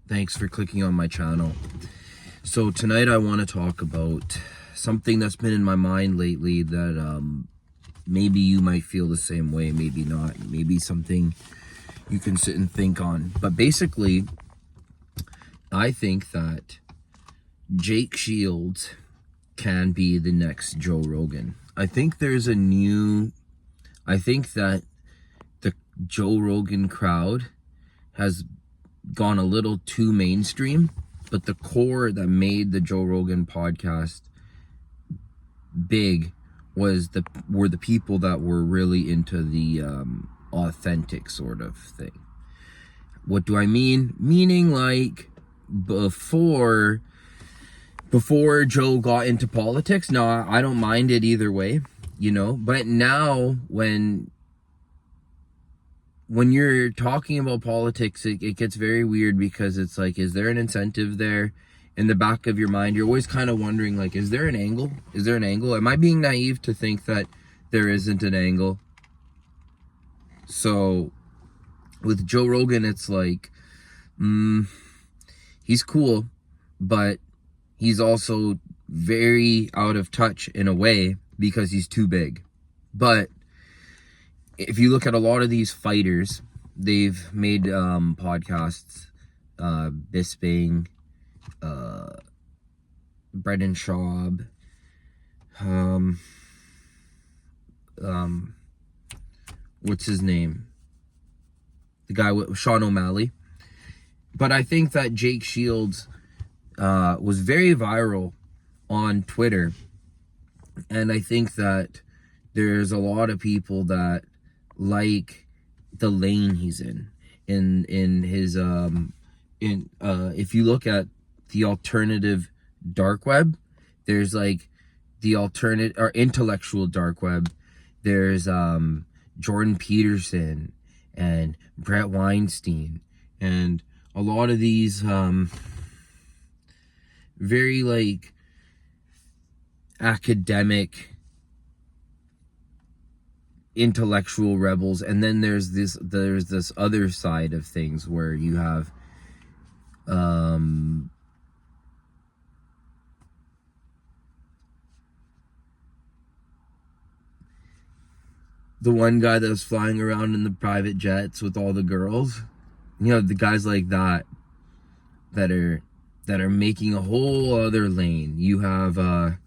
Thanks for clicking on my channel. So tonight I want to talk about something that's been in my mind lately that maybe you might feel the same way, maybe not. Maybe something you can sit and think on. But basically, I think that Jake Shields can be the next Joe Rogan. I think that the Joe Rogan crowd has gone a little too mainstream, but the core that made the Joe Rogan podcast big were the people that were really into the authentic sort of thing. What do I mean? Meaning like before Joe got into politics. No, I don't mind it either way, but now when you're talking about politics, it gets very weird, because it's like, is there an incentive there? In the back of your mind, you're always kind of wondering, like, is there an angle? Is there an angle? Am I being naive to think that there isn't an angle? So with Joe Rogan, it's like, he's cool, but he's also very out of touch in a way because he's too big. But if you look at a lot of these fighters, they've made podcasts. Bisping, Brendan Schaub, what's his name? The guy with Sean O'Malley. But I think that Jake Shields was very viral on Twitter, and I think that there's a lot of people that like the lane he's in his if you look at the alternative dark web, there's like the alternate or intellectual dark web. There's Jordan Peterson and Brett Weinstein and a lot of these very like academic intellectual rebels, and then there's this other side of things where you have the one guy that was flying around in the private jets with all the girls. The guys like that are making a whole other lane. You have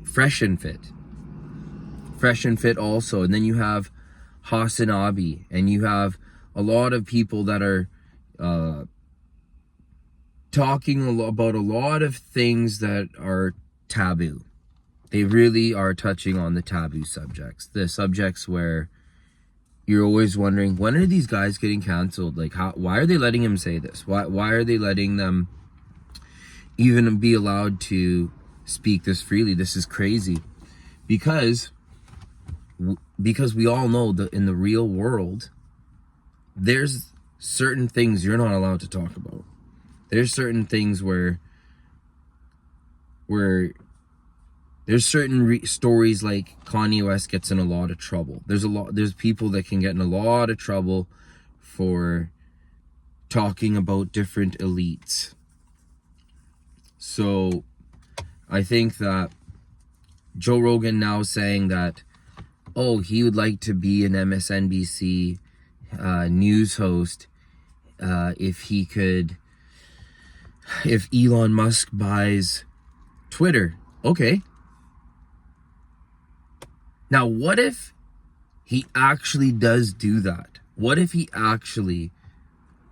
Fresh and Fit also, and then you have Hassan Abi, and you have a lot of people that are talking about a lot of things that are taboo. They really are touching on the taboo subjects, the subjects where you're always wondering, when are these guys getting canceled? Like, why are they letting him say this? Why are they letting them even be allowed to speak this freely? This is crazy. Because we all know that in the real world, there's certain things you're not allowed to talk about. There's certain things where there's certain stories, like Kanye West gets in a lot of trouble. There's people that can get in a lot of trouble for talking about different elites. So I think that Joe Rogan now saying that, he would like to be an MSNBC news host if Elon Musk buys Twitter. Okay. Now, what if he actually does do that? What if he actually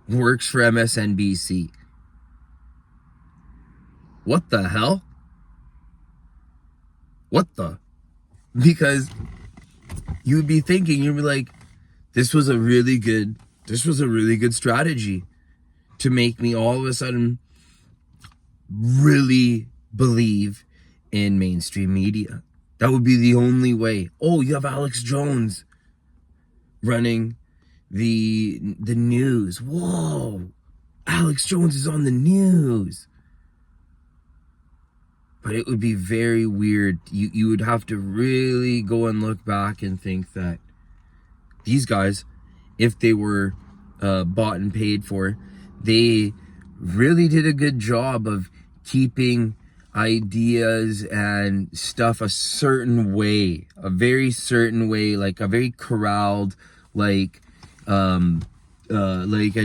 works for MSNBC? What the hell? Because you'd be like, this was a really good strategy to make me all of a sudden really believe in mainstream media. That would be the only way. You have Alex Jones running the news. Whoa, Alex Jones is on the news. But it would be very weird. You would have to really go and look back and think that these guys, if they were bought and paid for, they really did a good job of keeping ideas and stuff a certain way, a very certain way, like a very corralled, like a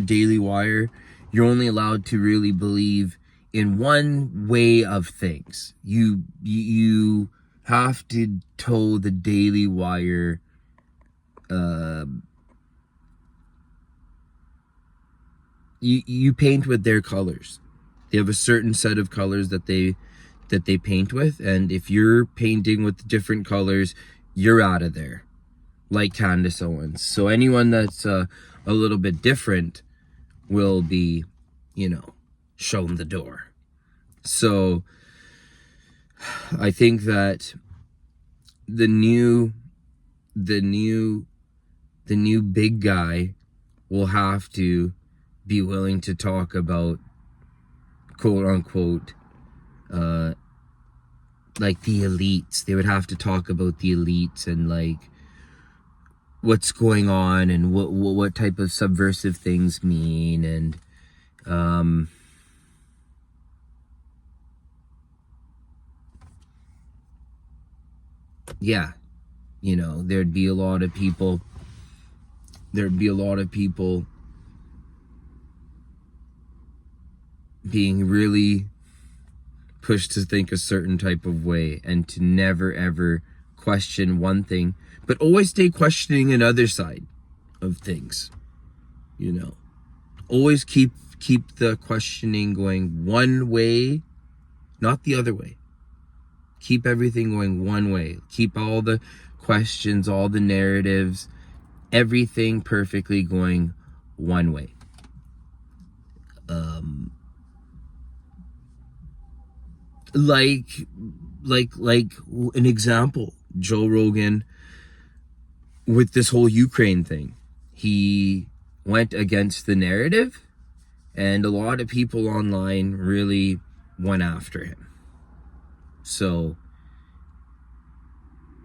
Daily Wire. You're only allowed to really believe in one way of things. You have to toe the Daily Wire you paint with their colors. They have a certain set of colors that they paint with, and if you're painting with different colors, you're out of there, like Candace Owens. So anyone that's a little bit different will be, shown the door. So I think that the new big guy will have to be willing to talk about, quote unquote, like the elites. They would have to talk about the elites and like what's going on and what type of subversive things mean, and yeah, there'd be a lot of people being really pushed to think a certain type of way and to never ever question one thing, but always stay questioning another side of things. Always keep the questioning going one way, not the other way. Keep everything going one way. Keep all the questions, all the narratives, everything perfectly going one way. Like an example, Joe Rogan, with this whole Ukraine thing, he went against the narrative, and a lot of people online really went after him. So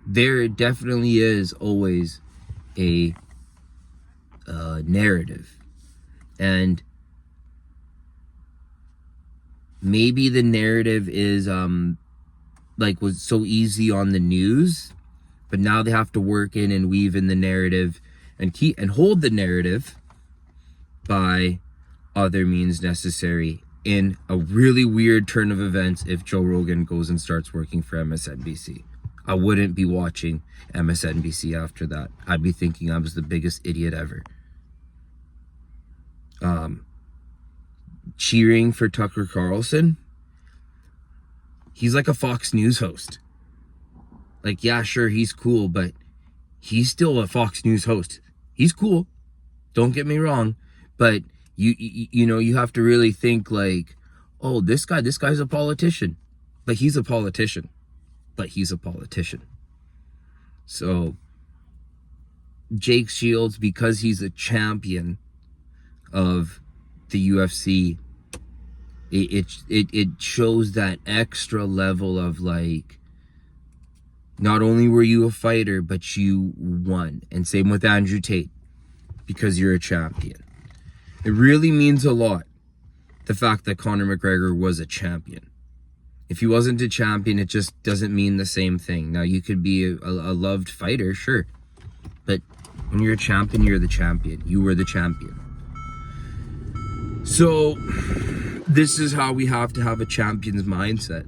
there definitely is always a narrative, and maybe the narrative is was so easy on the news, but now they have to work in and weave in the narrative and keep and hold the narrative by other means necessary, in a really weird turn of events. If Joe Rogan goes and starts working for MSNBC, I wouldn't be watching MSNBC after that. I'd be thinking I was the biggest idiot ever. Cheering for Tucker Carlson, he's like a Fox News host. Like, yeah, sure, he's cool, but he's still a Fox News host. He's cool, don't get me wrong, but you have to really think like, oh, this guy's a politician, but he's a politician. So Jake Shields, because he's a champion of the UFC, it shows that extra level of like, not only were you a fighter, but you won. And same with Andrew Tate, because you're a champion. It really means a lot, the fact that Conor McGregor was a champion. If he wasn't a champion, it just doesn't mean the same thing. Now, you could be a loved fighter, sure, but when you're a champion, you're the champion. You were the champion. So this is how we have to have a champion's mindset.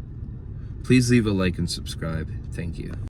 Please leave a like and subscribe. Thank you.